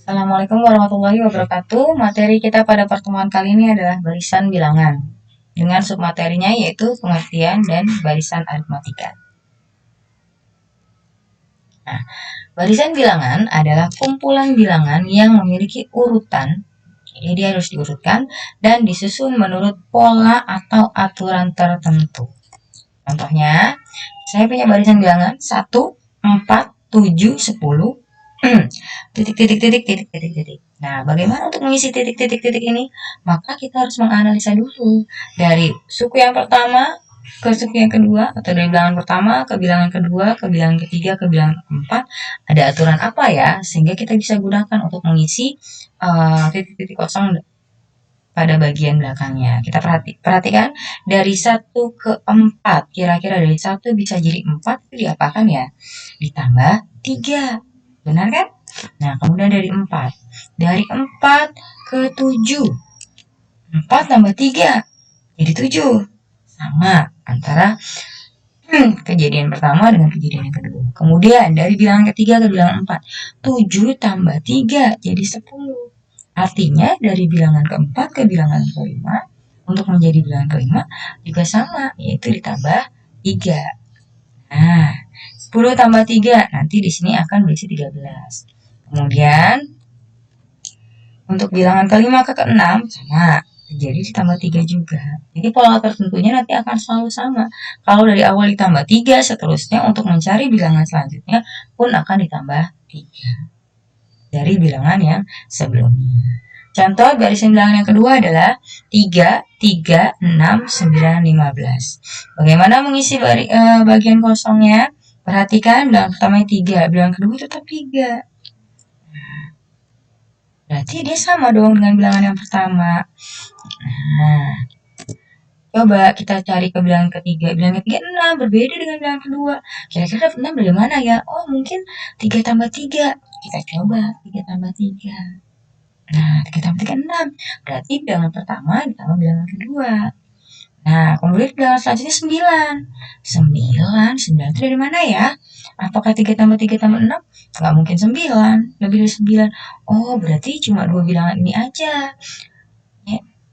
Assalamualaikum warahmatullahi wabarakatuh. Materi kita pada pertemuan kali ini adalah barisan bilangan. Dengan submaterinya yaitu pengertian dan barisan aritmatika. Nah, barisan bilangan adalah kumpulan bilangan yang memiliki urutan. Jadi dia harus diurutkan dan disusun menurut pola atau aturan tertentu. Contohnya, saya punya barisan bilangan 1, 4, 7, 10, titik titik titik titik titik titik. Nah, bagaimana untuk mengisi titik titik titik ini? Maka kita harus menganalisa dulu dari suku yang pertama ke suku yang kedua, atau dari bilangan pertama ke bilangan kedua, ke bilangan ketiga, ke bilangan keempat. Ada aturan apa ya sehingga kita bisa gunakan untuk mengisi titik-titik kosong pada bagian belakangnya. Kita perhatikan dari 1 ke 4. Kira-kira dari 1 bisa jadi 4 itu diapakan ya? Ditambah 3. Benar kan? Nah, kemudian dari 4. Dari 4 ke 7. 4 tambah 3 jadi 7. Sama antara kejadian pertama dengan kejadian yang kedua. Kemudian dari bilangan ketiga ke bilangan 4. 7 tambah 3 jadi 10. Artinya dari bilangan keempat ke bilangan kelima untuk menjadi bilangan kelima juga sama, yaitu ditambah 3. Nah, 10 tambah 3 nanti di sini akan berisi 13. Kemudian untuk bilangan kelima ke keenam sama, jadi ditambah 3 juga. Jadi pola tertentunya nanti akan selalu sama. Kalau dari awal ditambah 3, seterusnya untuk mencari bilangan selanjutnya pun akan ditambah 3 dari bilangan yang sebelumnya. Contoh barisan bilangan yang kedua adalah 3, 3, 6, 9, 15. Bagaimana mengisi bagian kosongnya? Perhatikan bilangan pertama 3, bilangan kedua tetap 3. Berarti dia sama dong dengan bilangan yang pertama. Nah, coba kita cari ke bilangan ketiga. Bilangan ketiga 6, berbeda dengan bilangan kedua. Kira-kira 6 dari mana ya? Oh, mungkin 3 tambah 3. Kita coba 3 tambah 3. Nah, 3 tambah 3, 6. Berarti bilangan pertama ditambah bilangan kedua. Nah, kemudian bilangan selanjutnya 9. 9 itu dari mana ya? Apakah 3 tambah 3 tambah 6? Nggak mungkin 9, lebih dari 9. Oh, berarti cuma dua bilangan ini aja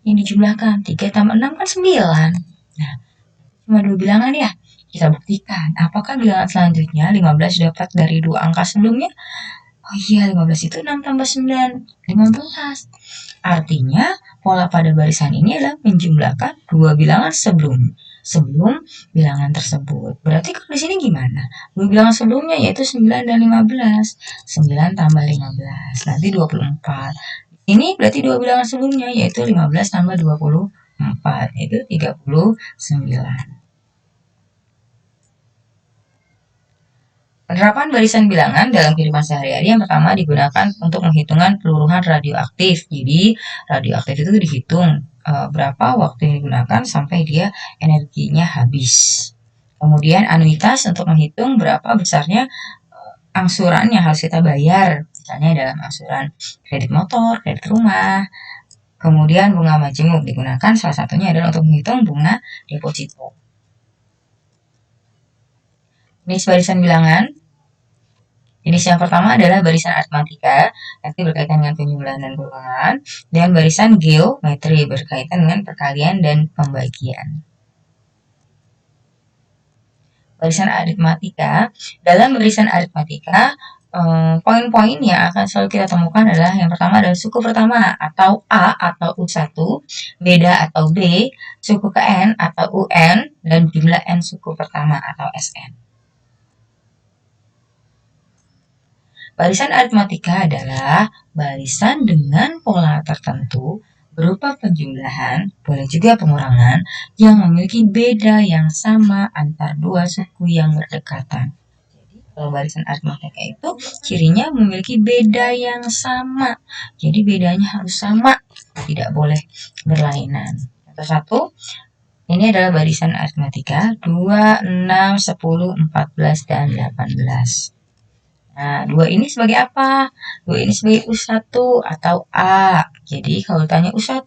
yang dijumlahkan. 3 tambah 6 kan 9. Nah, cuma dua bilangan ya. Kita buktikan. Apakah bilangan selanjutnya 15 dapat dari dua angka sebelumnya? Oh iya, 15 itu 6 tambah 9. 15. Artinya, pola pada barisan ini adalah menjumlahkan dua bilangan sebelum bilangan tersebut. Berarti kalau di sini gimana? Dua bilangan sebelumnya yaitu 9 dan 15. 9 tambah 15, nanti 24. Ini berarti dua bilangan sebelumnya yaitu 15 tambah 24, yaitu 39. Penerapan barisan bilangan dalam kehidupan sehari-hari yang pertama digunakan untuk menghitungan peluruhan radioaktif. Jadi radioaktif itu dihitung berapa waktu yang digunakan sampai dia energinya habis. Kemudian anuitas untuk menghitung berapa besarnya angsuran yang harus kita bayar. Misalnya dalam angsuran kredit motor, kredit rumah. Kemudian bunga majemuk digunakan salah satunya adalah untuk menghitung bunga deposito. Jenis barisan bilangan. Jenis yang pertama adalah barisan aritmatika, nanti berkaitan dengan penjumlahan dan pengurangan, dan barisan geometri berkaitan dengan perkalian dan pembagian. Barisan aritmatika. Dalam barisan aritmatika, poin-poin yang akan selalu kita temukan adalah yang pertama adalah suku pertama atau A atau U1, beda atau B, suku ke N atau UN, dan jumlah N suku pertama atau SN. Barisan aritmatika adalah barisan dengan pola tertentu berupa penjumlahan, boleh juga pengurangan, yang memiliki beda yang sama antar dua suku yang berdekatan. Jadi kalau barisan aritmatika itu cirinya memiliki beda yang sama. Jadi bedanya harus sama, tidak boleh berlainan. Contoh satu, ini adalah barisan aritmatika 2, 6, 10, 14, dan 18. Nah, 2 ini sebagai apa? 2 ini sebagai U1 atau A. Jadi kalau tanya U1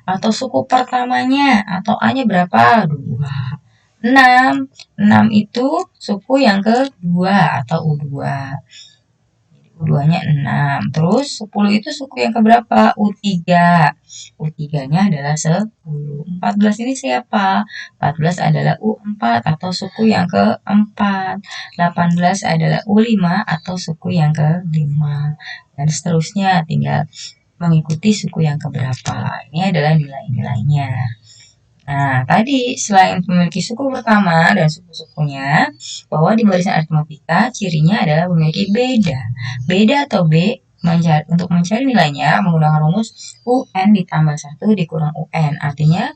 atau suku pertamanya atau A-nya berapa? 2. 6 itu suku yang kedua atau U2. Jadi U2-nya 6. Terus 10 itu suku yang keberapa? U3. U3-nya adalah 10. 14 ini siapa? 14 adalah U4 atau suku yang keempat. 18 adalah U5 atau suku yang kelima. Dan seterusnya, tinggal mengikuti suku yang keberapa. Ini adalah nilai-nilainya. Nah, tadi selain memiliki suku pertama dan suku-sukunya, bahwa di barisan aritmatika cirinya adalah memiliki beda. Beda atau B untuk mencari nilainya menggunakan rumus UN ditambah 1 dikurang UN. Artinya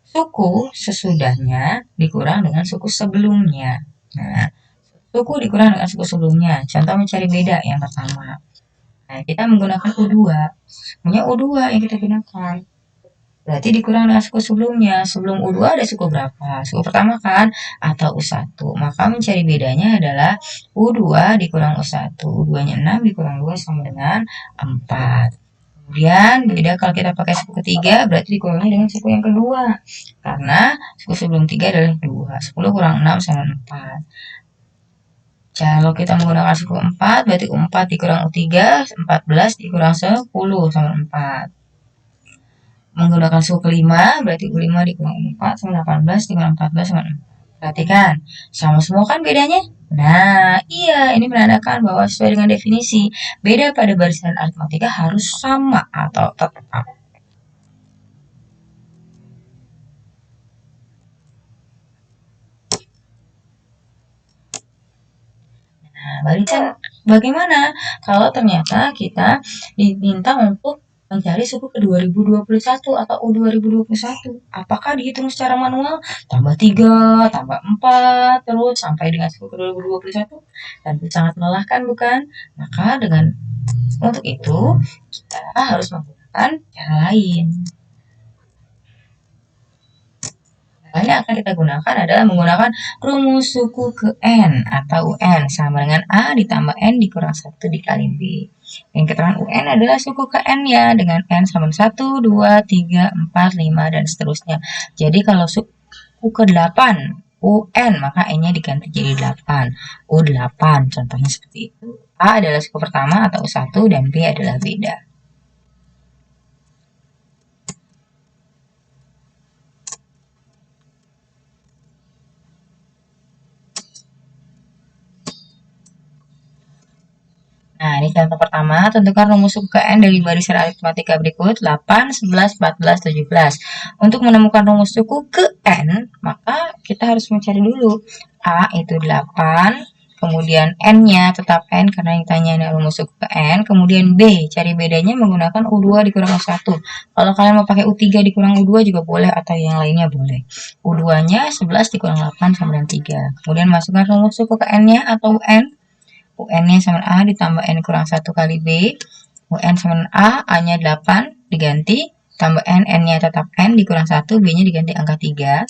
suku sesudahnya dikurang dengan suku sebelumnya. Nah, suku dikurang dengan suku sebelumnya. Contoh mencari beda yang pertama. Nah, kita menggunakan U2. Punya U2 yang kita gunakan. Berarti dikurang dengan suku sebelumnya. Sebelum U2 ada suku berapa? Suku pertama kan? Atau U1. Maka mencari bedanya adalah U2 dikurang U1. U2-nya 6 dikurang 2 sama dengan 4. Kemudian beda kalau kita pakai suku ketiga berarti dikurangnya dengan suku yang kedua. Karena suku sebelum 3 adalah 2. 10 kurang 6 sama 4. Kalau kita menggunakan suku 4 berarti U4 dikurang U3, 14 dikurang 10 sama 4. Menggunakan suku kelima, berarti U5 dikurang 4 sama 18 dikurang 14 sama 6. Perhatikan, sama semua kan bedanya? Nah, iya, ini menandakan bahwa sesuai dengan definisi, beda pada barisan aritmatika harus sama atau tetap. Nah, barisan bagaimana kalau ternyata kita diminta untuk mencari suku ke 2021 atau U2021. Apakah dihitung secara manual? Tambah 3, tambah 4, terus sampai dengan suku ke 2021. Dan sangat melelahkan, bukan? Maka untuk itu, kita harus menggunakan cara lain. Yang akan kita gunakan adalah menggunakan rumus suku ke N atau UN sama dengan A ditambah N dikurang 1 dikali B. Yang keterangan UN adalah suku ke N-nya dengan N sama 1, 2, 3, 4, 5, dan seterusnya. Jadi kalau suku ke 8 UN maka N-nya diganti jadi 8. U8 contohnya seperti itu. A adalah suku pertama atau U1 dan B adalah beda. Nah, ini contoh pertama, tentukan rumus suku ke N dari barisan aritmatika berikut 8, 11, 14, 17. Untuk menemukan rumus suku ke N, maka kita harus mencari dulu. A itu 8, kemudian N-nya tetap N karena yang ditanya rumus suku ke N, kemudian B, cari bedanya menggunakan U2 dikurang U1. Kalau kalian mau pakai U3 dikurang U2 juga boleh atau yang lainnya boleh. U2-nya 11 dikurang 8 sama dengan 3. Kemudian masukkan rumus suku ke N-nya atau UN. UN-nya sama A ditambah N kurang 1 kali B. UN sama A, A-nya 8 diganti, tambah N, N-nya tetap N dikurang 1, B-nya diganti angka 3.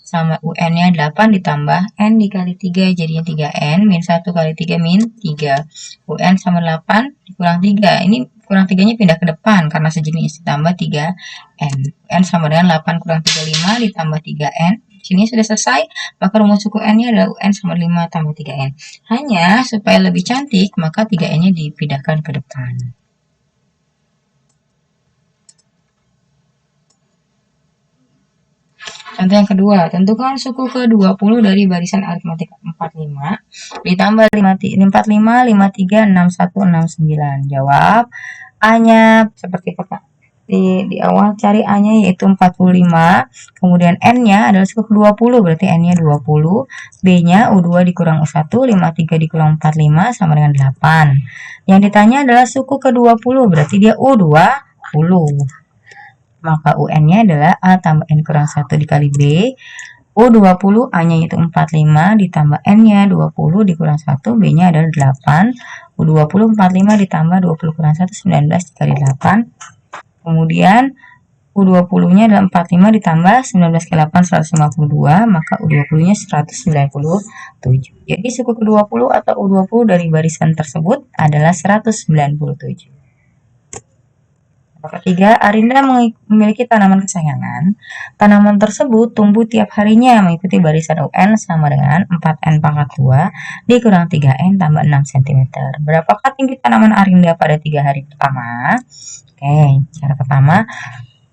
Sama UN-nya 8 ditambah N dikali 3, jadinya 3N, min 1 kali 3, min 3. UN sama 8 dikurang 3. Ini kurang 3-nya pindah ke depan karena sejenis, ditambah 3N. UN sama dengan 8 kurang 3, 5 ditambah 3N. Sini sudah selesai, maka rumus suku N-nya adalah UN sama 5 tambah 3N. Hanya supaya lebih cantik, maka 3N-nya dipindahkan ke depan. Contoh yang kedua, tentukan suku ke-20 dari barisan aritmatika 45 ditambah 45, 53, 61, 69. Jawab A-nya seperti pertama. Di awal cari A-nya yaitu 45, kemudian N-nya adalah suku ke-20, berarti N-nya 20, B-nya U2 dikurang U1, 53 dikurang 45 sama dengan 8. Yang ditanya adalah suku ke-20, berarti dia U20. Maka UN-nya adalah A tambah N kurang 1 dikali B. U20, A-nya itu 45, ditambah N-nya 20 dikurang 1, B-nya adalah 8. U20, 45 ditambah 20 kurang 1, 19 dikali 8. Kemudian U20-nya adalah 45 ditambah 19 kali 8, 152, maka U20-nya 197. Jadi suku ke-20 atau U20 dari barisan tersebut adalah 197. Ketiga, Arinda memiliki tanaman kesayangan. Tanaman tersebut tumbuh tiap harinya mengikuti barisan UN sama dengan 4N pangkat 2 dikurang 3N tambah 6 cm. Berapakah tinggi tanaman Arinda pada 3 hari pertama? Oke, cara pertama.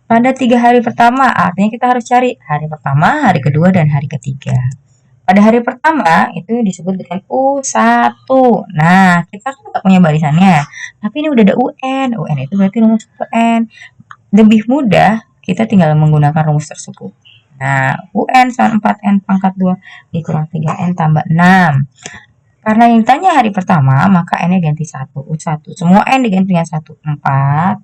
Pada 3 hari pertama, artinya kita harus cari hari pertama, hari kedua, dan hari ketiga. Pada hari pertama itu disebut dengan U1. Nah, kita kan nggak punya barisannya. Tapi ini udah ada UN. UN itu berarti rumus UN. Lebih mudah, kita tinggal menggunakan rumus tersebut. Nah, UN sama 4N pangkat 2 dikurang 3N tambah 6. Karena yang ditanya hari pertama, maka N-nya ganti 1. U1. Semua N diganti dengan 1. 4.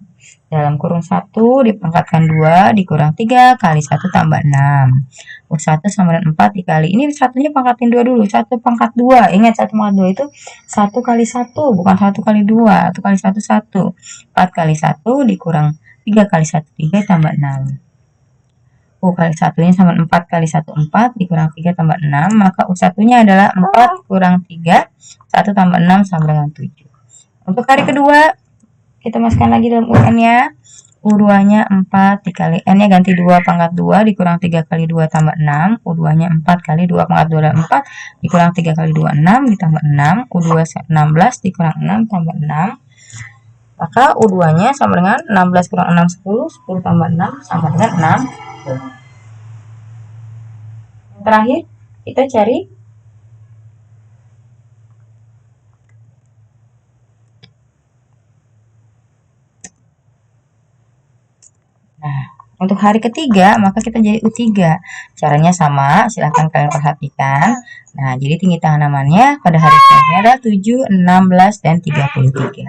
Dalam kurung 1 dipangkatkan 2 dikurang 3 kali 1 tambah 6. U1 sama dengan 4 dikali. Ini satunya pangkatin 2 dulu. 1 pangkat 2. Ingat 1 pangkat 2 itu 1 kali 1. Bukan 1 kali 2. 1 kali 1, 1. 4 kali 1 dikurang 3 kali 1, 3 tambah 6. U kali 1-nya sama 4 kali 1, 4 dikurang 3 tambah 6. Maka U1-nya adalah 4 kurang 3. 1 tambah 6 sama dengan 7. Untuk hari kedua, kita masukkan lagi dalam UN-nya. U2-nya 4 dikali N-nya ganti 2 pangkat 2 dikurang 3 kali 2 tambah 6. U2-nya 4 kali 2 pangkat 2 adalah 4 dikurang 3 kali 2, 6 ditambah 6. U2 16 dikurang 6 tambah 6. Maka U2-nya sama dengan 16 kurang 6, 10. 10 tambah 6 sama dengan 6. Yang terakhir, kita cari untuk hari ketiga, maka kita jadi U3. Caranya sama, silahkan kalian perhatikan. Nah, jadi tinggi tanamannya pada hari selanjutnya adalah 7, 16, dan 33.